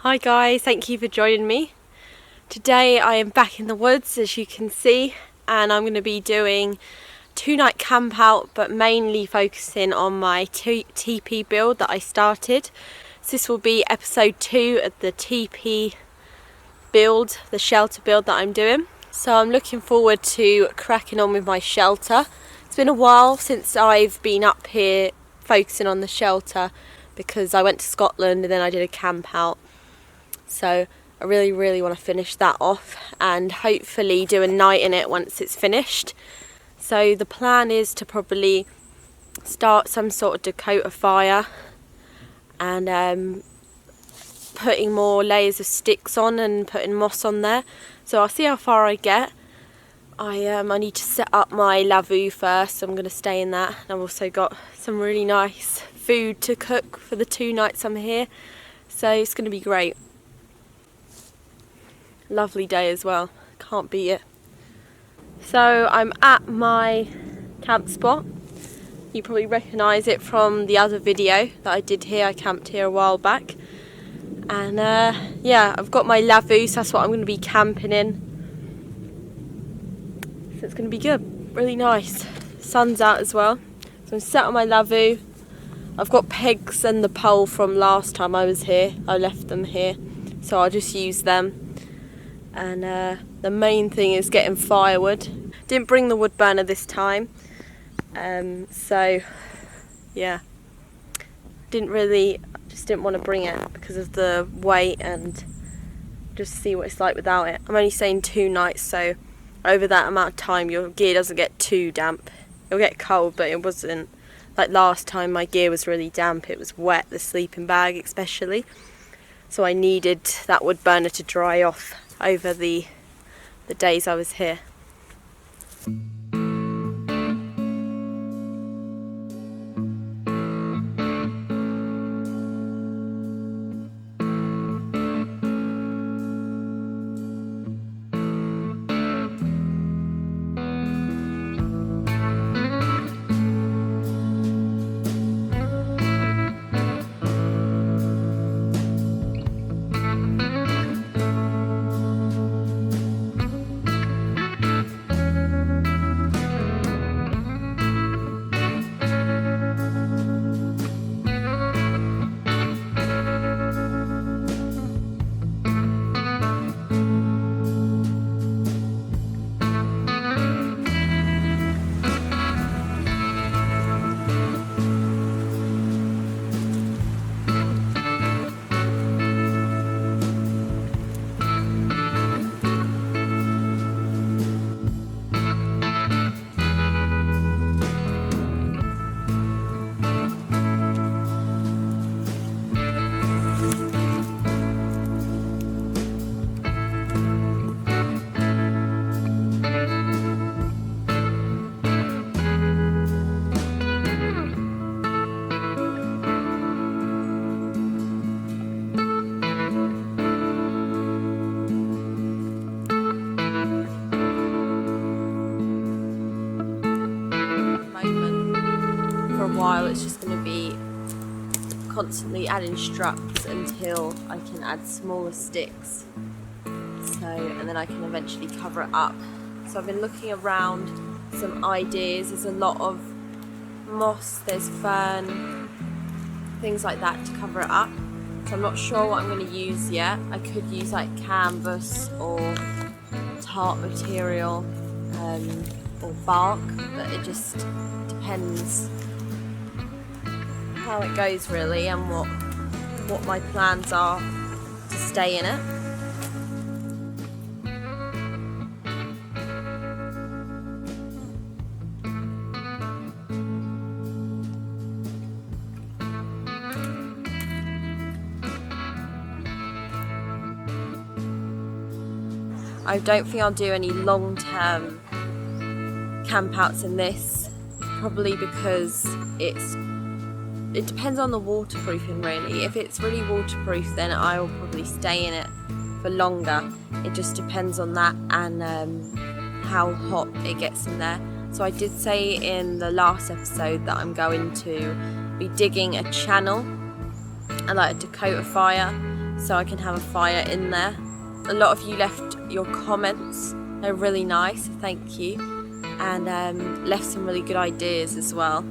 Hi guys, thank you for joining me. Today I am back in the woods, as you can see, and I'm going to be doing a 2-night camp out, but mainly focusing on my teepee build that I started. So this will be episode 2 of the teepee build, the shelter build that I'm doing. So I'm looking forward to cracking on with my shelter. It's been a while since I've been up here focusing on the shelter because I went to Scotland and then I did a camp out. So I really want to finish that off and hopefully do a night in it once it's finished. So the plan is to probably start some sort of Dakota fire and putting more layers of sticks on and putting moss on there. So I'll see how far I get. I need to set up my lavoo first, so I'm going to stay in that. And I've also got some really nice food to cook for the 2 nights I'm here. So it's going to be great. Lovely day as well, can't beat it. So I'm at my camp spot. You probably recognise it from the other video that I did here. I camped here a while back. And yeah, I've got my lavoo, so that's what I'm going to be camping in. So it's going to be good, really nice. Sun's out as well. So I'm set on my lavoo. I've got pegs and the pole from last time I was here. I left them here, so I'll just use them. And the main thing is getting firewood. Didn't bring the wood burner this time, so yeah, just didn't want to bring it because of the weight and just see what it's like without it. I'm only saying 2 nights, so over that amount of time your gear doesn't get too damp. It'll get cold, but it wasn't like last time. My gear was really damp, it was wet, the sleeping bag especially, so I needed that wood burner to dry off over the days I was here. For a while it's just going to be constantly adding struts until I can add smaller sticks, and then I can eventually cover it up. So I've been looking around some ideas. There's a lot of moss, there's fern, things like that to cover it up. So I'm not sure what I'm going to use yet. I could use like canvas or tarp material or bark, but it just depends how it goes really, and what my plans are to stay in it. I don't think I'll do any long-term campouts in this, probably because it depends on the waterproofing really. If it's really waterproof, then I will probably stay in it for longer. It just depends on that and how hot it gets in there. So I did say in the last episode that I'm going to be digging a channel and like a Dakota fire. so I can have a fire in there. A lot of you left your comments, they're really nice, thank you, and left some really good ideas as well.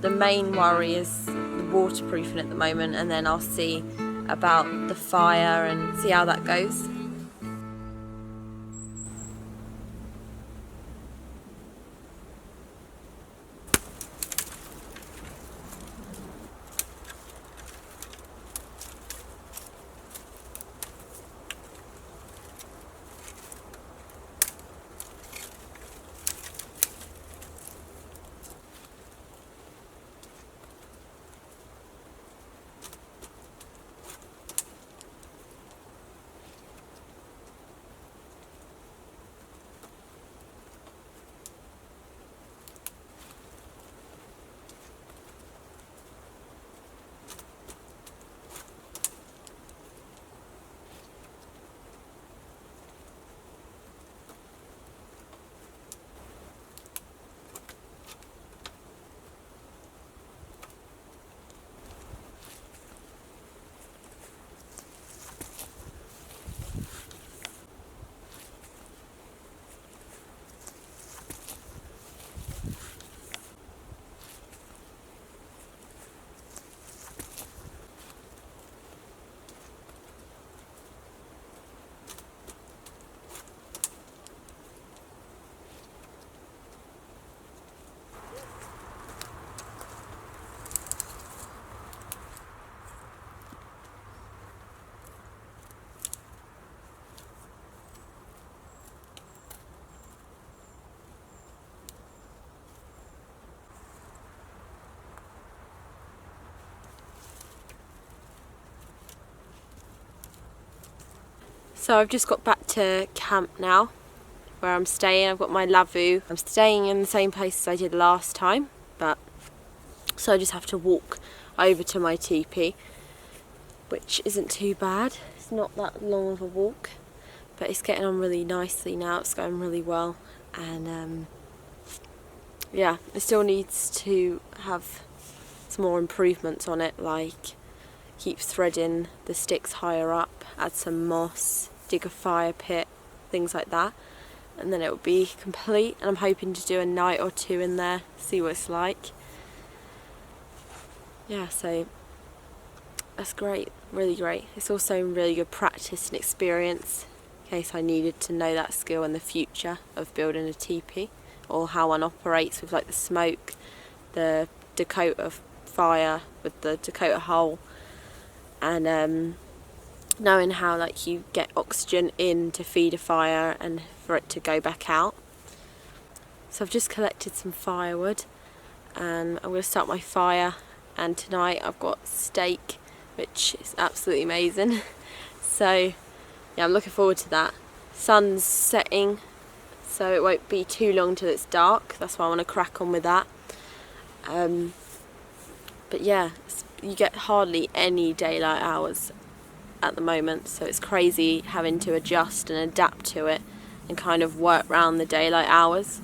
The main worry is the waterproofing at the moment, and then I'll see about the fire and see how that goes. So I've just got back to camp now, where I'm staying. I've got my lavoo. I'm staying in the same place as I did last time, but so I just have to walk over to my teepee, which isn't too bad. It's not that long of a walk, but it's getting on really nicely now. It's going really well, and yeah, it still needs to have some more improvements on it, like keep threading the sticks higher up, add some moss, dig a fire pit, things like that, and then it will be complete. And I'm hoping to do a night or two in there, see what it's like. Yeah, so that's great, really great. It's also really good practice and experience in case I needed to know that skill in the future of building a teepee, or how one operates with like the smoke, the Dakota fire with the Dakota hole, and knowing how like you get oxygen in to feed a fire and for it to go back out. So I've just collected some firewood and I'm going to start my fire, and tonight I've got steak, which is absolutely amazing. So yeah, I'm looking forward to that. Sun's setting, so it won't be too long till it's dark. That's why I want to crack on with that. But yeah, you get hardly any daylight hours at the moment, so it's crazy having to adjust and adapt to it and kind of work around the daylight hours.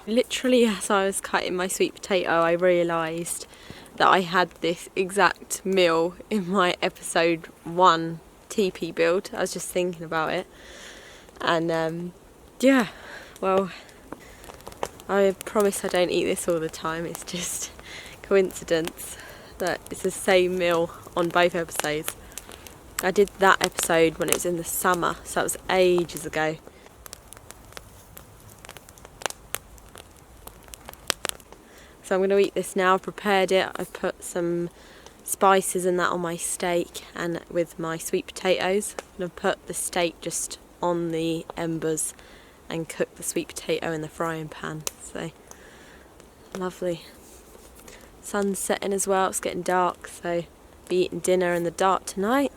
literally as I was cutting my sweet potato, I realised that I had this exact meal in my episode 1 teepee build. I was just thinking about it, and yeah, well, I promise I don't eat this all the time. It's just coincidence that it's the same meal on both episodes. I did that episode when it was in the summer, so that was ages ago. So I'm going to eat this now. I've prepared it. I've put some spices and that on my steak, and with my sweet potatoes. I'm going to put the steak just on the embers and cook the sweet potato in the frying pan. So lovely. Sun's setting as well. It's getting dark, so be eating dinner in the dark tonight.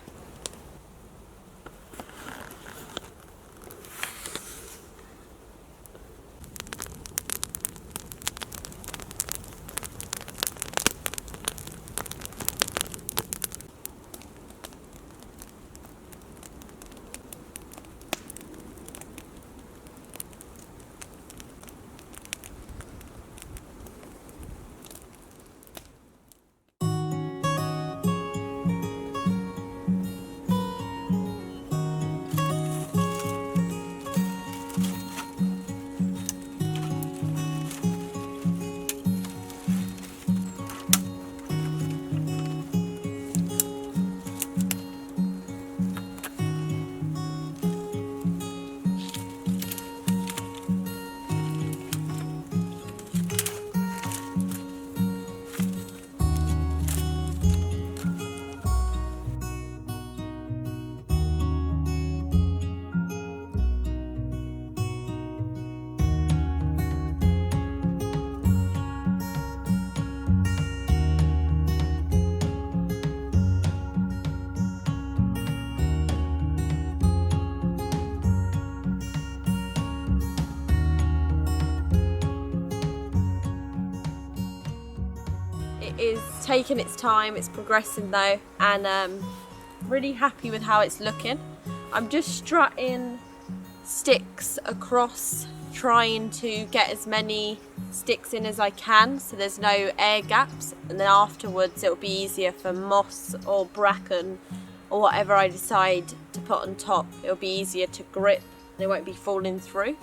It is taking its time, it's progressing though, and really happy with how it's looking. I'm just strutting sticks across, trying to get as many sticks in as I can so there's no air gaps, and then afterwards it'll be easier for moss or bracken or whatever I decide to put on top. It'll be easier to grip and it won't be falling through.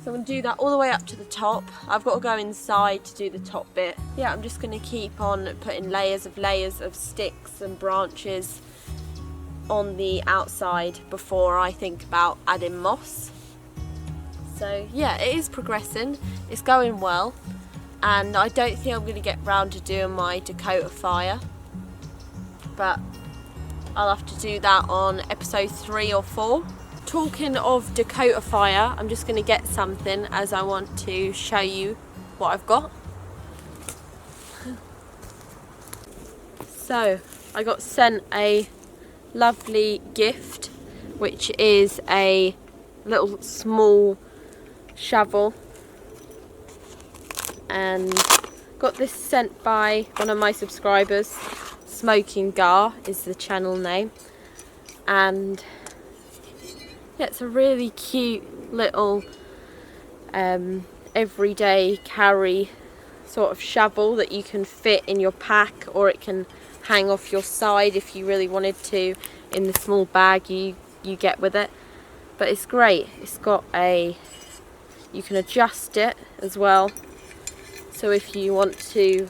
So I'm going to do that all the way up to the top. I've got to go inside to do the top bit. Yeah, I'm just going to keep on putting layers of sticks and branches on the outside before I think about adding moss. So yeah, it is progressing. It's going well, and I don't think I'm going to get round to doing my Dakota fire, but I'll have to do that on episode 3 or 4. Talking of Dakota fire, I'm just going to get something as I want to show you what I've got. So I got sent a lovely gift, which is a little small shovel, and got this sent by one of my subscribers. Smoking Gar is the channel name, and yeah, it's a really cute little everyday carry sort of shovel that you can fit in your pack, or it can hang off your side if you really wanted to in the small bag you get with it. But it's great. It's got you can adjust it as well, so if you want to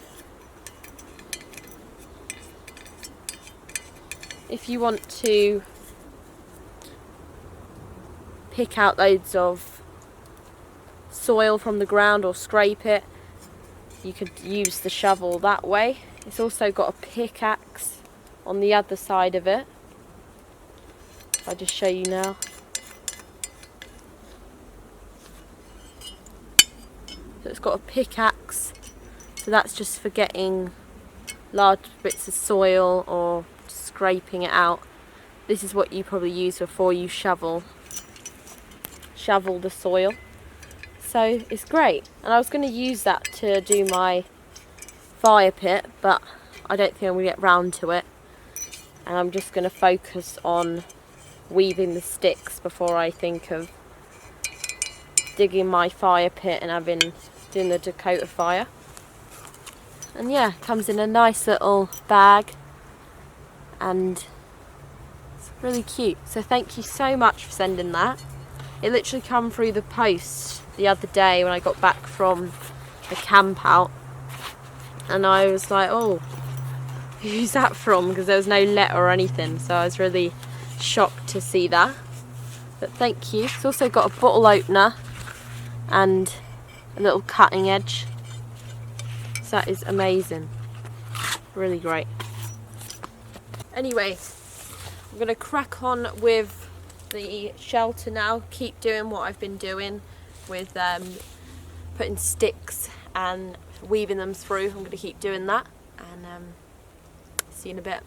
pick out loads of soil from the ground or scrape it, you could use the shovel that way. It's also got a pickaxe on the other side of it. I'll just show you now. So it's got a pickaxe, so that's just for getting large bits of soil or scraping it out. This is what you probably use before you shovel the soil. So it's great, and I was going to use that to do my fire pit, but I don't think I'm going to get round to it, and I'm just going to focus on weaving the sticks before I think of digging my fire pit and doing the Dakota fire. And yeah, comes in a nice little bag and it's really cute. So thank you so much for sending that. It literally come through the post the other day when I got back from the camp out, and I was like, oh, who's that from? Because there was no letter or anything, so I was really shocked to see that. But thank you. It's also got a bottle opener and a little cutting edge. So that is amazing. Really great. Anyway, I'm going to crack on with the shelter now. Keep doing what I've been doing with putting sticks and weaving them through. I'm going to keep doing that, and see you in a bit.